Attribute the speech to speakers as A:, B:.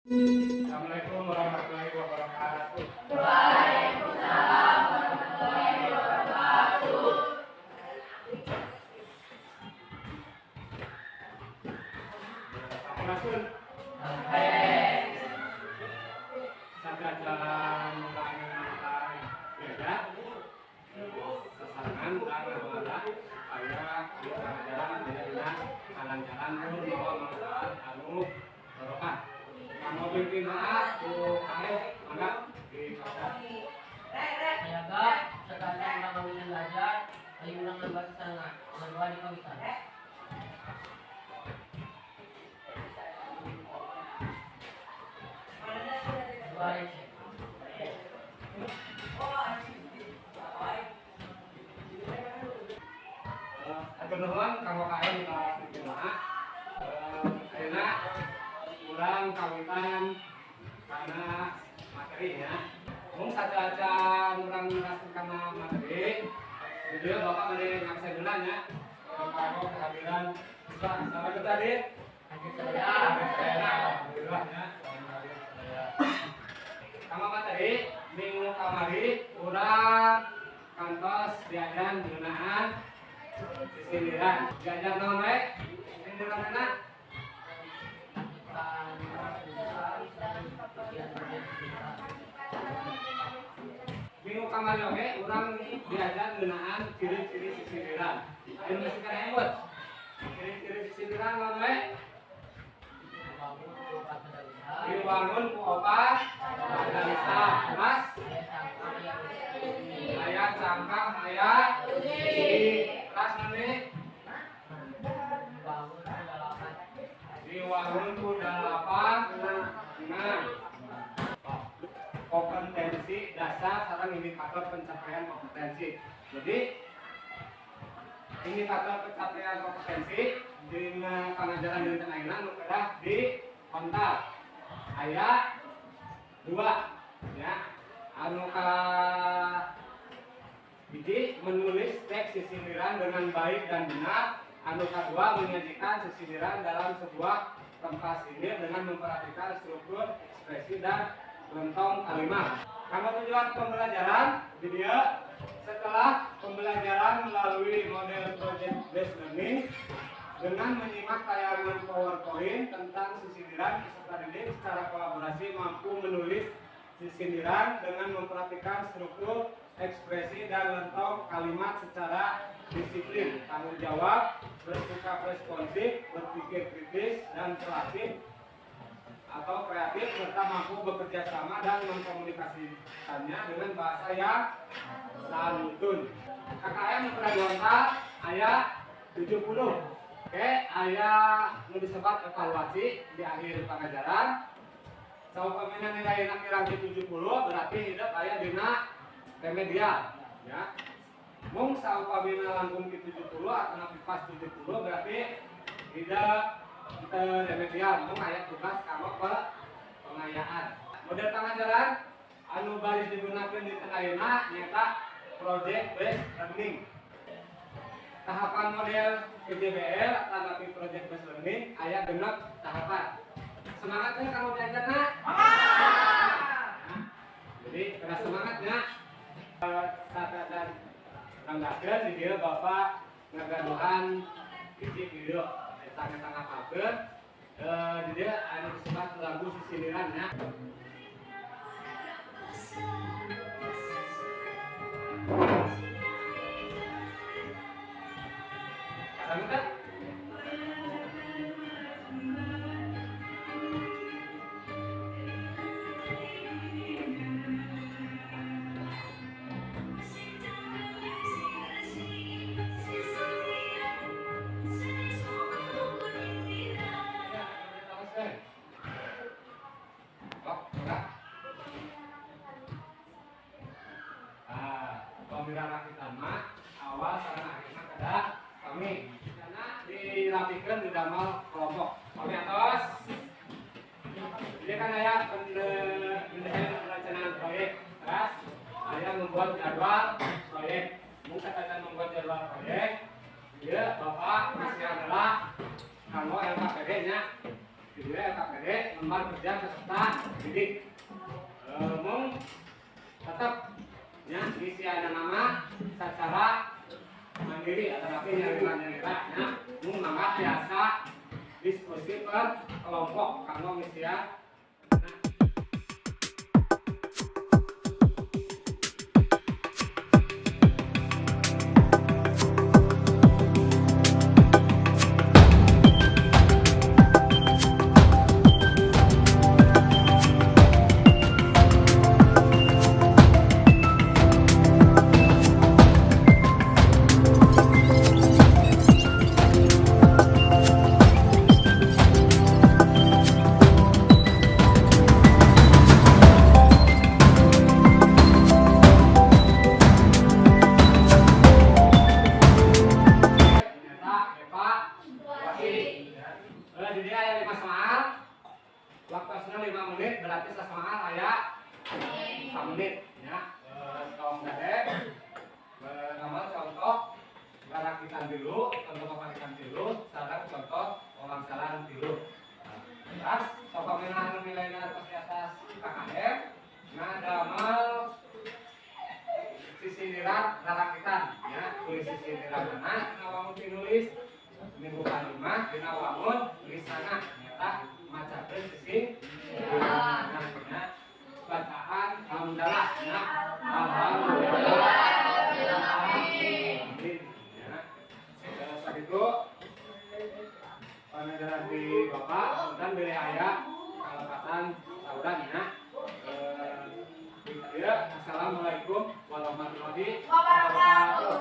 A: Assalamualaikum warahmatullahi wabarakatuh.
B: Waalaikumsalam warahmatullahi wabarakatuh.
A: Sampurasun. Sadar jalan mulai mengenai beda. Kesangan dan awalnya supaya di jalan beda jalan-jalan pun bawa manfaat anu barokah. Kamu bikin doa tuh kamu enggak di kota.
B: Jaga sekalian bangun belajar, ayo ulang nambah sana, nambah di kawisan. Dua receh.
A: Kebetulan kalau kalian bikin doa, karena kurang kawitan karena materi ya. Mung saja kurang ngerasa karena materi. Jadi bapak mending ngakses bulan ya. Kalau kehadiran bisa sampai ke tadi. Alhamdulillah ya. Sama materi minggu kamari kurang kantos diajan penggunaan sindiran. Diajar nama sindiran mana? Minggu kamari oke, orang diajar penggunaan ciri-ciri sindiran. Ayo masih kena ingat. Ciri-ciri sindiran nama dibangun ku opat analisa mas ayat sangkang ayat kelas nanti dibangun ku delapan enam kompetensi dasar sarang indikator pencapaian kompetensi. Jadi indikator pencapaian kompetensi di pengajaran di tengah ini adalah di kontak ayat 2 ya anu ka biji menulis teks sindiran dengan baik dan benar, anu kedua menyajikan sindiran dalam sebuah tempat sindir dengan memperhatikan struktur ekspresi dan lentong kalimat. Karena tujuan pembelajaran video setelah pembelajaran melalui model project based learning dengan menyimak tayangan PowerPoint tentang sindiran, peserta didik secara kolaborasi mampu menulis sindiran dengan memperhatikan struktur, ekspresi, dan lentong kalimat secara disiplin, tanggung jawab, bersikap responsif, berpikir kritis, dan kreatif atau kreatif, serta mampu bekerja sama dan mengkomunikasikannya dengan bahasa yang santun. KKM yang pernah diangkat ayat 70. Oke, ayah nu disebut evaluasi di akhir pengajaran. Saupamina nilai kirang 70 berarti hidup ayah dina remedial ya. Mung saupamina langkung 70 atau pas 70 berarti hidup remedial. Mung ayat tugas kamu ke pengayaan. Model pengajaran anu baris digunakan di tengahina nyata project based learning. Tahapan model PJBL atau project based learning ayat genep tahapan. Semangatnya kalau belajar nak? Jadi kena semangatnya. Saat dan tanggapan video bapak ngagaduhan biji video tengah-tengah pager. Jadi ada disebut lagu sindiran ya. Kita pemirsa kita mah awal sarana akhirnya ada kami karena dirapikan di dalam kelompok kami atas jadi kan ayah perencanaan proyek terus ayah membuat jadwal proyek mungkin akan membuat jadwal proyek dia bapak masih adalah kamu yang KPD nya Jadi KPD lembar kerja peserta didik. Mung tetap ya isi ada nama secara mandiri atau tapi nyari-nyari ya. Mung mangga biasa diskusi per kelompok kanggo ngisi ya. Jadi ayat 5 soal, waktunya 5 menit, berarti soal ayat 1 menit ya. Tolong gadek, nama contoh garakitan dulu, contoh pemarikan dulu, saran contoh wawancara dulu. Terus, soal nilainya atas di atas KKM, nah damal sisi nilai garakitan ya, tulis sisi nilai mana, nawamun tinulis ini bukan rumah, dina wangun, tulis sana, ternyata macakeun sisi namanya bacaan alhamdulillah ya, alhamdulillah setelah itu pengajaran di bapak dan beli ayah kalepatan saudan ya. Assalamualaikum warahmatullahi wabarakatuh.